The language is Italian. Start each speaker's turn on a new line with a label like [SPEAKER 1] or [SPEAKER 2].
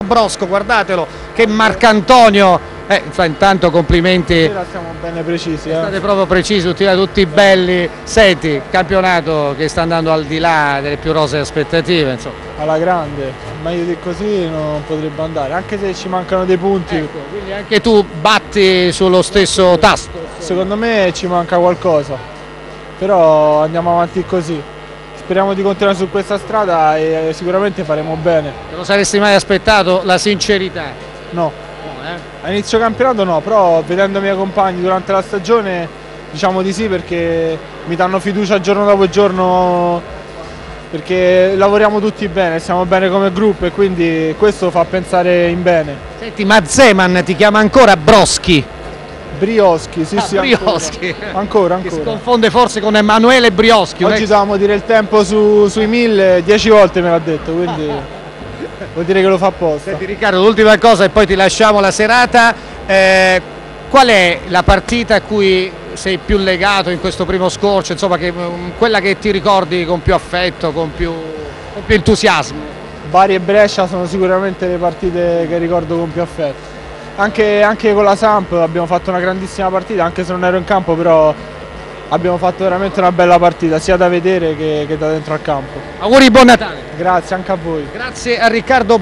[SPEAKER 1] Brosco, guardatelo, che Marcantonio. Intanto complimenti.
[SPEAKER 2] Stasera siamo bene precisi.
[SPEAKER 1] State proprio precisi, tutti belli. Senti, campionato che sta andando al di là delle più rosee aspettative, insomma.
[SPEAKER 2] Alla grande, meglio di così non potrebbe andare, anche se ci mancano dei punti.
[SPEAKER 1] Ecco, quindi anche tu batti sullo stesso tasto.
[SPEAKER 2] Secondo me ci manca qualcosa, però andiamo avanti così. Speriamo di continuare su questa strada e sicuramente faremo bene.
[SPEAKER 1] Te lo saresti mai aspettato la sincerità?
[SPEAKER 2] No. A inizio campionato no, però vedendo i miei compagni durante la stagione diciamo di sì, perché mi danno fiducia giorno dopo giorno, perché lavoriamo tutti bene, stiamo bene come gruppo e quindi questo fa pensare in bene.
[SPEAKER 1] Senti, ma Zeman ti chiama ancora Broschi?
[SPEAKER 2] Brioschi, sì, sì,
[SPEAKER 1] Brioschi.
[SPEAKER 2] Ancora.
[SPEAKER 1] Che si confonde forse con Emanuele Brioschi.
[SPEAKER 2] Oggi dovevamo dire il tempo sui 1000, 10 volte me l'ha detto, quindi vuol dire che lo fa apposta.
[SPEAKER 1] Senti Riccardo, l'ultima cosa e poi ti lasciamo la serata. Qual è la partita a cui sei più legato in questo primo scorcio, insomma, quella che ti ricordi con più affetto, con più entusiasmo?
[SPEAKER 2] Bari e Brescia sono sicuramente le partite che ricordo con più affetto. Anche con la Samp abbiamo fatto una grandissima partita, anche se non ero in campo, però abbiamo fatto veramente una bella partita, sia da vedere che da dentro al campo.
[SPEAKER 1] Auguri, buon Natale!
[SPEAKER 2] Grazie anche a voi.
[SPEAKER 1] Grazie a Riccardo